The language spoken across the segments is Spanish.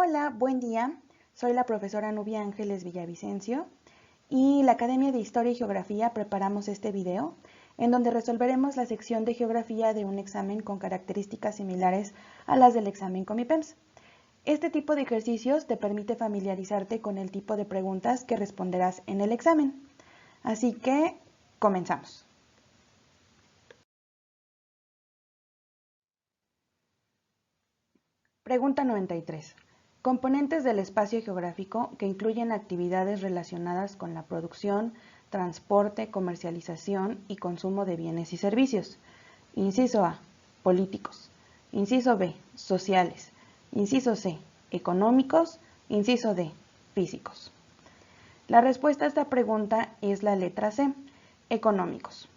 Hola, buen día. Soy la profesora Nubia Ángeles Villavicencio y la Academia de Historia y Geografía preparamos este video en donde resolveremos la sección de Geografía de un examen con características similares a las del examen Comipems. Este tipo de ejercicios te permite familiarizarte con el tipo de preguntas que responderás en el examen. Así que, comenzamos. Pregunta 93. Componentes del espacio geográfico que incluyen actividades relacionadas con la producción, transporte, comercialización y consumo de bienes y servicios. Inciso A, políticos. Inciso B, sociales. Inciso C, económicos. Inciso D, físicos. La respuesta a esta pregunta es la letra C, económicos.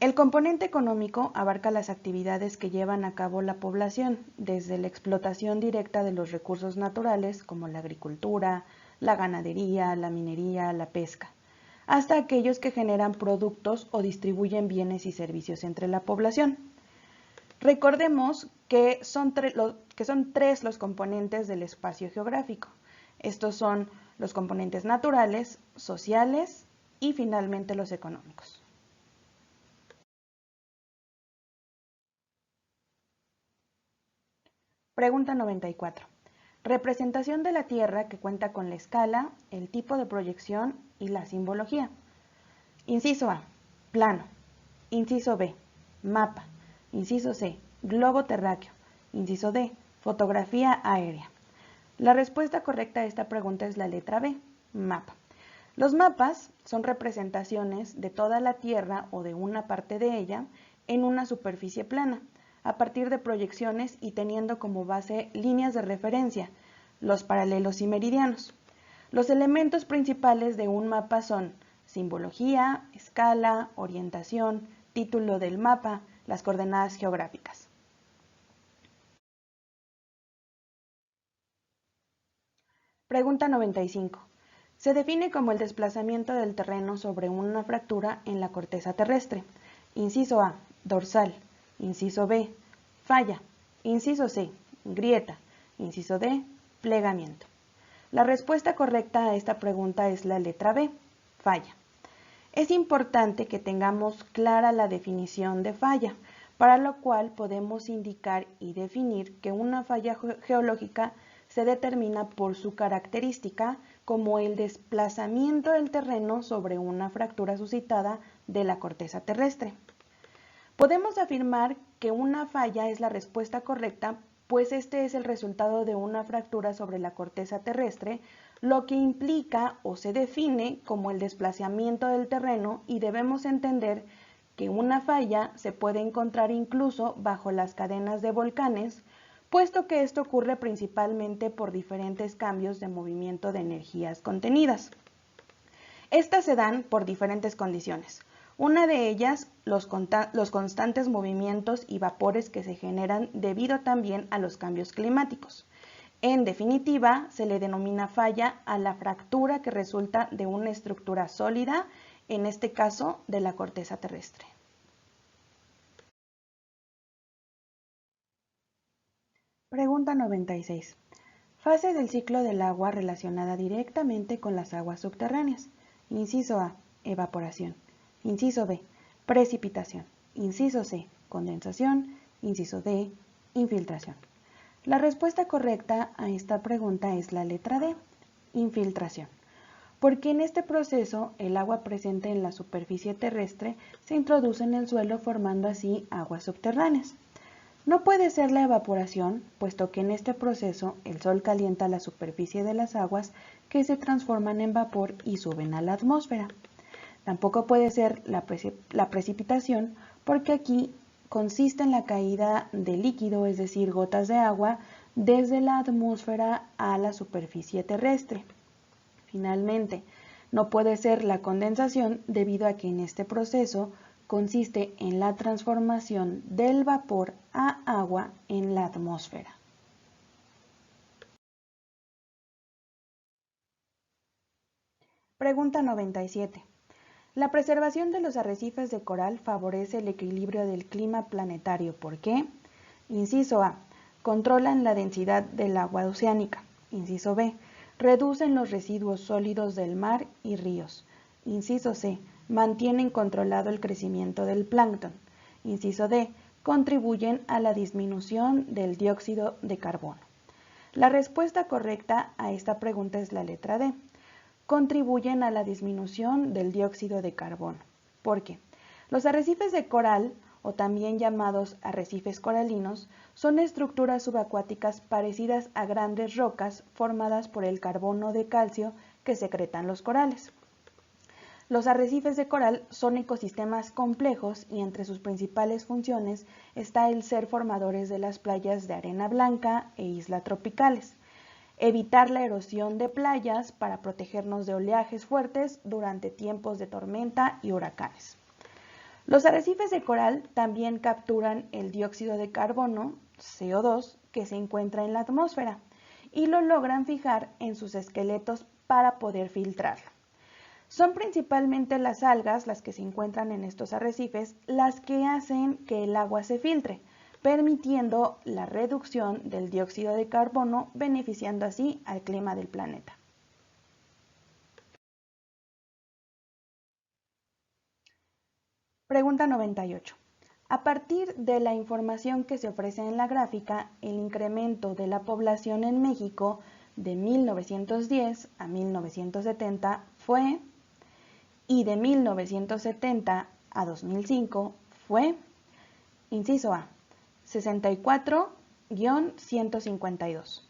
El componente económico abarca las actividades que llevan a cabo la población, desde la explotación directa de los recursos naturales, como la agricultura, la ganadería, la minería, la pesca, hasta aquellos que generan productos o distribuyen bienes y servicios entre la población. Recordemos que son tres los componentes del espacio geográfico. Estos son los componentes naturales, sociales y finalmente los económicos. Pregunta 94. Representación de la Tierra que cuenta con la escala, el tipo de proyección y la simbología. Inciso A, plano. Inciso B, mapa. Inciso C, globo terráqueo. Inciso D, fotografía aérea. La respuesta correcta a esta pregunta es la letra B, mapa. Los mapas son representaciones de toda la Tierra o de una parte de ella en una superficie plana, a partir de proyecciones y teniendo como base líneas de referencia, los paralelos y meridianos. Los elementos principales de un mapa son simbología, escala, orientación, título del mapa, las coordenadas geográficas. Pregunta 95. Se define como el desplazamiento del terreno sobre una fractura en la corteza terrestre. Inciso A, dorsal. Inciso B, falla. Inciso C, grieta. Inciso D, plegamiento. La respuesta correcta a esta pregunta es la letra B, falla. Es importante que tengamos clara la definición de falla, para lo cual podemos indicar y definir que una falla geológica se determina por su característica como el desplazamiento del terreno sobre una fractura suscitada de la corteza terrestre. Podemos afirmar que una falla es la respuesta correcta, pues este es el resultado de una fractura sobre la corteza terrestre, lo que implica o se define como el desplazamiento del terreno y debemos entender que una falla se puede encontrar incluso bajo las cadenas de volcanes, puesto que esto ocurre principalmente por diferentes cambios de movimiento de energías contenidas. Estas se dan por diferentes condiciones. Una de ellas, los constantes movimientos y vapores que se generan debido también a los cambios climáticos. En definitiva, se le denomina falla a la fractura que resulta de una estructura sólida, en este caso de la corteza terrestre. Pregunta 96. Fase del ciclo del agua relacionada directamente con las aguas subterráneas. Inciso A, evaporación. Inciso B, precipitación. Inciso C, condensación. Inciso D, infiltración. La respuesta correcta a esta pregunta es la letra D, infiltración, porque en este proceso el agua presente en la superficie terrestre se introduce en el suelo formando así aguas subterráneas. No puede ser la evaporación, puesto que en este proceso el sol calienta la superficie de las aguas que se transforman en vapor y suben a la atmósfera. Tampoco puede ser la precipitación, porque aquí consiste en la caída de líquido, es decir, gotas de agua, desde la atmósfera a la superficie terrestre. Finalmente, no puede ser la condensación debido a que en este proceso consiste en la transformación del vapor a agua en la atmósfera. Pregunta 97. La preservación de los arrecifes de coral favorece el equilibrio del clima planetario. ¿Por qué? Inciso A. Controlan la densidad del agua oceánica. Inciso B. Reducen los residuos sólidos del mar y ríos. Inciso C. Mantienen controlado el crecimiento del plancton. Inciso D. Contribuyen a la disminución del dióxido de carbono. La respuesta correcta a esta pregunta es la letra D. Contribuyen a la disminución del dióxido de carbono. ¿Por qué? Los arrecifes de coral, o también llamados arrecifes coralinos, son estructuras subacuáticas parecidas a grandes rocas formadas por el carbono de calcio que secretan los corales. Los arrecifes de coral son ecosistemas complejos y entre sus principales funciones está el ser formadores de las playas de arena blanca e islas tropicales, evitar la erosión de playas para protegernos de oleajes fuertes durante tiempos de tormenta y huracanes. Los arrecifes de coral también capturan el dióxido de carbono, CO2, que se encuentra en la atmósfera y lo logran fijar en sus esqueletos para poder filtrarlo. Son principalmente las algas, las que se encuentran en estos arrecifes, las que hacen que el agua se filtre, permitiendo la reducción del dióxido de carbono, beneficiando así al clima del planeta. Pregunta 98. A partir de la información que se ofrece en la gráfica, el incremento de la población en México de 1910 a 1970 fue, y de 1970 a 2005 fue, inciso A, 64-152,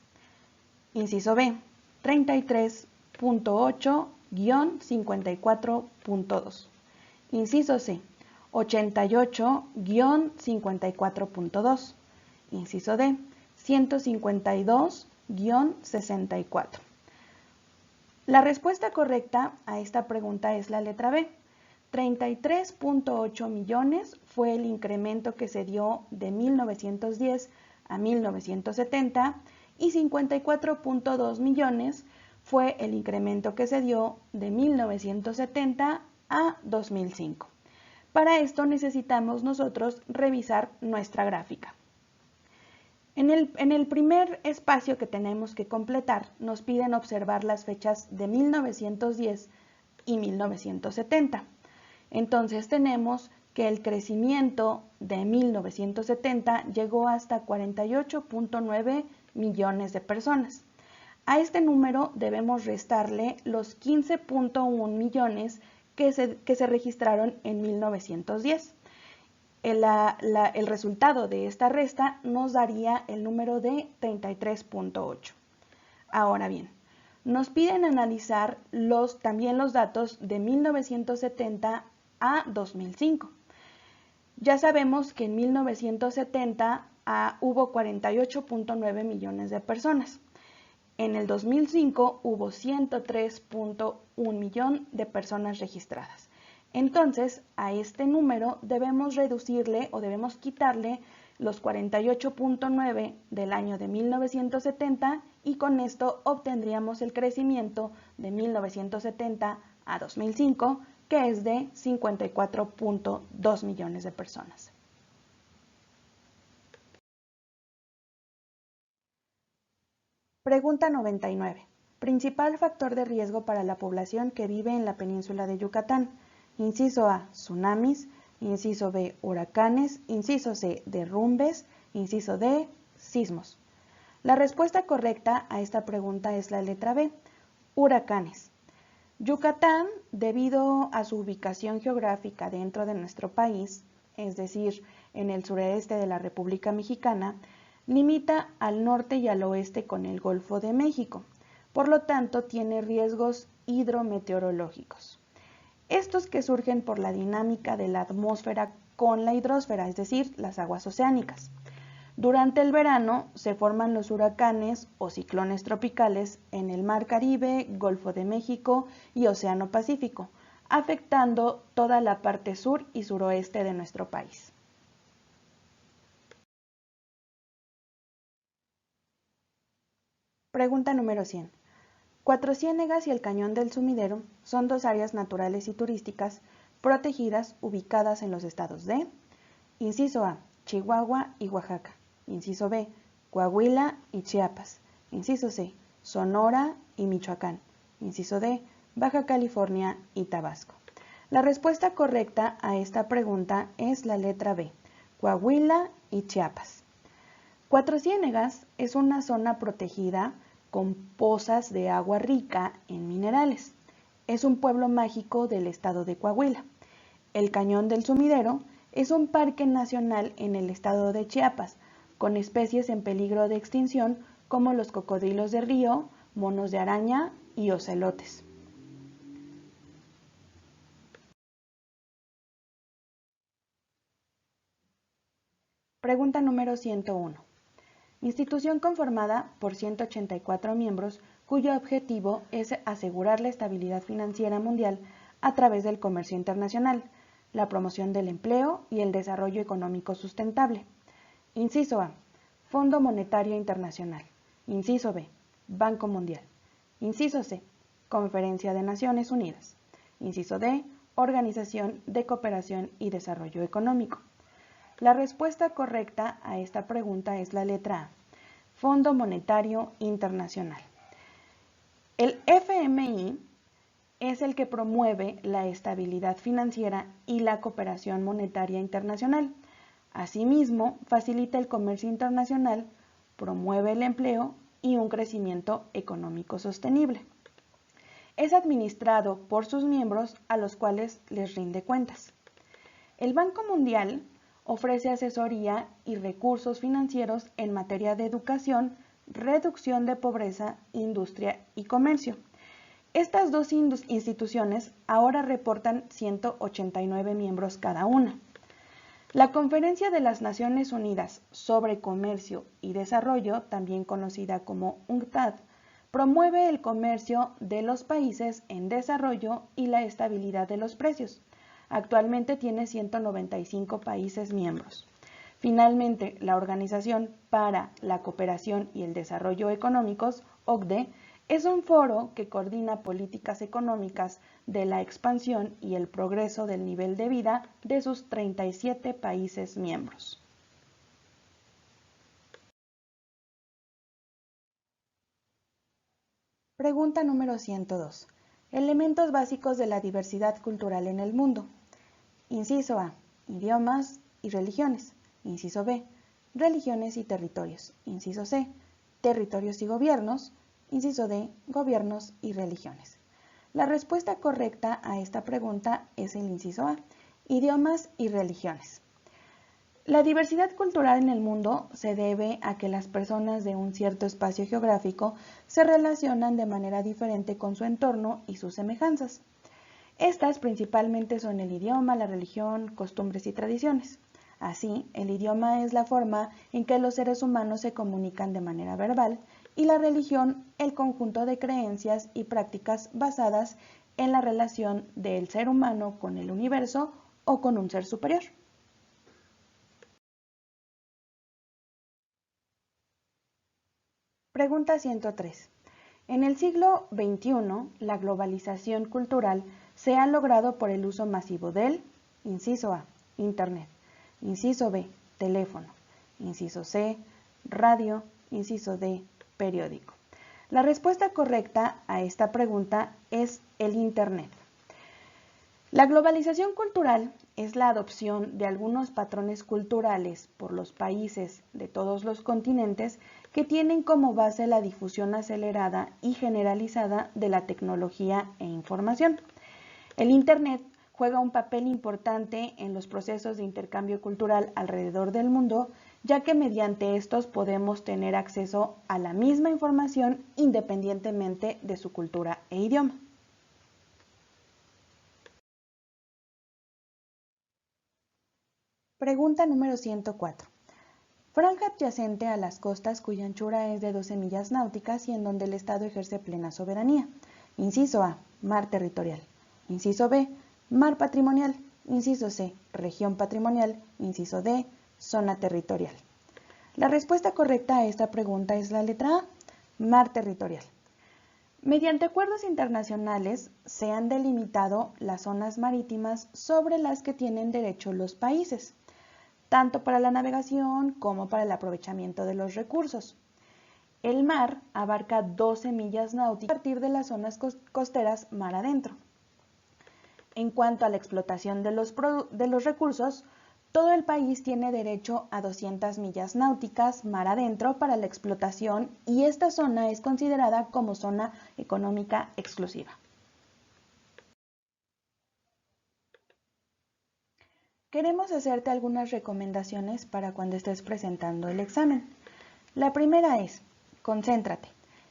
inciso B, 33.8-54.2, inciso C, 88-54.2, inciso D, 152-64. La respuesta correcta a esta pregunta es la letra B. 33.8 millones fue el incremento que se dio de 1910 a 1970 y 54.2 millones fue el incremento que se dio de 1970 a 2005. Para esto necesitamos nosotros revisar nuestra gráfica. En el primer espacio que tenemos que completar, nos piden observar las fechas de 1910 y 1970. Entonces tenemos que el crecimiento de 1970 llegó hasta 48.9 millones de personas. A este número debemos restarle los 15.1 millones que se registraron en 1910. El resultado de esta resta nos daría el número de 33.8. Ahora bien, nos piden analizar también los datos de 1970 a 2005. Ya sabemos que en 1970 hubo 48.9 millones de personas. En el 2005 hubo 103.1 millón de personas registradas. Entonces, a este número debemos reducirle o debemos quitarle los 48.9 del año de 1970 y con esto obtendríamos el crecimiento de 1970 a 2005, que es de 54.2 millones de personas. Pregunta 99. Principal factor de riesgo para la población que vive en la península de Yucatán. Inciso A, tsunamis. Inciso B, huracanes. Inciso C, derrumbes. Inciso D, sismos. La respuesta correcta a esta pregunta es la letra B, huracanes. Yucatán, debido a su ubicación geográfica dentro de nuestro país, es decir, en el sureste de la República Mexicana, limita al norte y al oeste con el Golfo de México. Por lo tanto, tiene riesgos hidrometeorológicos. Estos que surgen por la dinámica de la atmósfera con la hidrosfera, es decir, las aguas oceánicas. Durante el verano se forman los huracanes o ciclones tropicales en el Mar Caribe, Golfo de México y Océano Pacífico, afectando toda la parte sur y suroeste de nuestro país. Pregunta número 100. Cuatro Ciénegas y el Cañón del Sumidero son dos áreas naturales y turísticas protegidas ubicadas en los estados de, inciso A, Chihuahua y Oaxaca, inciso B, Coahuila y Chiapas, inciso C, Sonora y Michoacán. Inciso D, Baja California y Tabasco. La respuesta correcta a esta pregunta es la letra B, Coahuila y Chiapas. Cuatro Ciénegas es una zona protegida con pozas de agua rica en minerales. Es un pueblo mágico del estado de Coahuila. El Cañón del Sumidero es un parque nacional en el estado de Chiapas, con especies en peligro de extinción como los cocodrilos de río, monos de araña y ocelotes. Pregunta número 101. Institución conformada por 184 miembros cuyo objetivo es asegurar la estabilidad financiera mundial a través del comercio internacional, la promoción del empleo y el desarrollo económico sustentable. Inciso A, Fondo Monetario Internacional. Inciso B, Banco Mundial. Inciso C, Conferencia de Naciones Unidas. Inciso D, Organización de Cooperación y Desarrollo Económico. La respuesta correcta a esta pregunta es la letra A, Fondo Monetario Internacional. El FMI es el que promueve la estabilidad financiera y la cooperación monetaria internacional. Asimismo, facilita el comercio internacional, promueve el empleo y un crecimiento económico sostenible. Es administrado por sus miembros a los cuales les rinde cuentas. El Banco Mundial ofrece asesoría y recursos financieros en materia de educación, reducción de pobreza, industria y comercio. Estas dos instituciones ahora reportan 189 miembros cada una. La Conferencia de las Naciones Unidas sobre Comercio y Desarrollo, también conocida como UNCTAD, promueve el comercio de los países en desarrollo y la estabilidad de los precios. Actualmente tiene 195 países miembros. Finalmente, la Organización para la Cooperación y el Desarrollo Económicos, OCDE, es un foro que coordina políticas económicas de la expansión y el progreso del nivel de vida de sus 37 países miembros. Pregunta número 102. Elementos básicos de la diversidad cultural en el mundo. Inciso A, idiomas y religiones. Inciso B, religiones y territorios. Inciso C, territorios y gobiernos. Inciso D, gobiernos y religiones. La respuesta correcta a esta pregunta es el inciso A, idiomas y religiones. La diversidad cultural en el mundo se debe a que las personas de un cierto espacio geográfico se relacionan de manera diferente con su entorno y sus semejanzas. Estas principalmente son el idioma, la religión, costumbres y tradiciones. Así, el idioma es la forma en que los seres humanos se comunican de manera verbal y la religión el conjunto de creencias y prácticas basadas en la relación del ser humano con el universo o con un ser superior. Pregunta 103. En el siglo XXI, la globalización cultural se ha logrado por el uso masivo del, inciso A, Internet, inciso B, teléfono, inciso C, radio, inciso D, periódico. La respuesta correcta a esta pregunta es el Internet. La globalización cultural es la adopción de algunos patrones culturales por los países de todos los continentes que tienen como base la difusión acelerada y generalizada de la tecnología e información. El Internet juega un papel importante en los procesos de intercambio cultural alrededor del mundo, ya que mediante estos podemos tener acceso a la misma información independientemente de su cultura e idioma. Pregunta número 104. Franja adyacente a las costas cuya anchura es de 12 millas náuticas y en donde el Estado ejerce plena soberanía. Inciso A, mar territorial. Inciso B, mar patrimonial. Inciso C, región patrimonial. Inciso D, zona territorial. La respuesta correcta a esta pregunta es la letra A, mar territorial. Mediante acuerdos internacionales se han delimitado las zonas marítimas sobre las que tienen derecho los países, tanto para la navegación como para el aprovechamiento de los recursos. El mar abarca 12 millas náuticas a partir de las zonas costeras mar adentro. En cuanto a la explotación de los recursos, todo el país tiene derecho a 200 millas náuticas mar adentro para la explotación y esta zona es considerada como zona económica exclusiva. Queremos hacerte algunas recomendaciones para cuando estés presentando el examen. La primera es, concéntrate.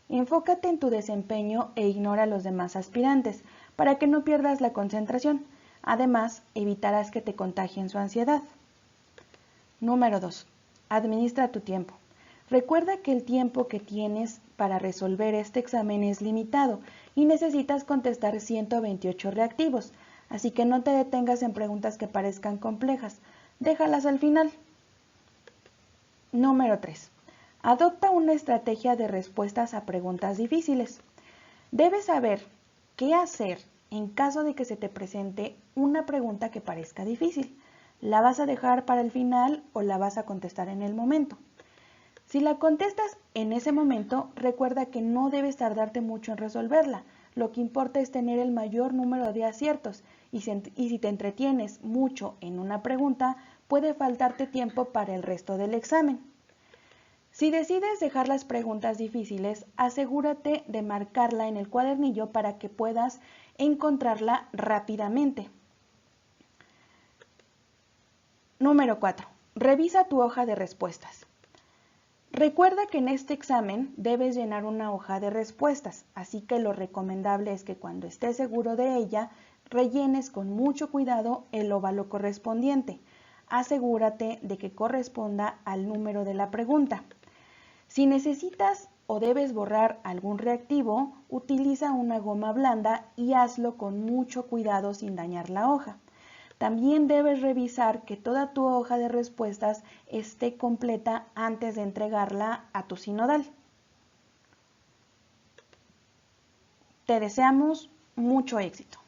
Enfócate en tu desempeño e ignora a los demás aspirantes para que no pierdas la concentración. Además, evitarás que te contagien su ansiedad. Número 2. Administra tu tiempo. Recuerda que el tiempo que tienes para resolver este examen es limitado y necesitas contestar 128 reactivos. Así que no te detengas en preguntas que parezcan complejas, déjalas al final. Número 3. Adopta una estrategia de respuestas a preguntas difíciles. Debes saber qué hacer en caso de que se te presente una pregunta que parezca difícil. ¿La vas a dejar para el final o la vas a contestar en el momento? Si la contestas en ese momento, recuerda que no debes tardarte mucho en resolverla. Lo que importa es tener el mayor número de aciertos y si te entretienes mucho en una pregunta, puede faltarte tiempo para el resto del examen. Si decides dejar las preguntas difíciles, asegúrate de marcarla en el cuadernillo para que puedas encontrarla rápidamente. Número 4. Revisa tu hoja de respuestas. Recuerda que en este examen debes llenar una hoja de respuestas, así que lo recomendable es que cuando estés seguro de ella, rellenes con mucho cuidado el óvalo correspondiente. Asegúrate de que corresponda al número de la pregunta. Si necesitas o debes borrar algún reactivo, utiliza una goma blanda y hazlo con mucho cuidado sin dañar la hoja. También debes revisar que toda tu hoja de respuestas esté completa antes de entregarla a tu sinodal. Te deseamos mucho éxito.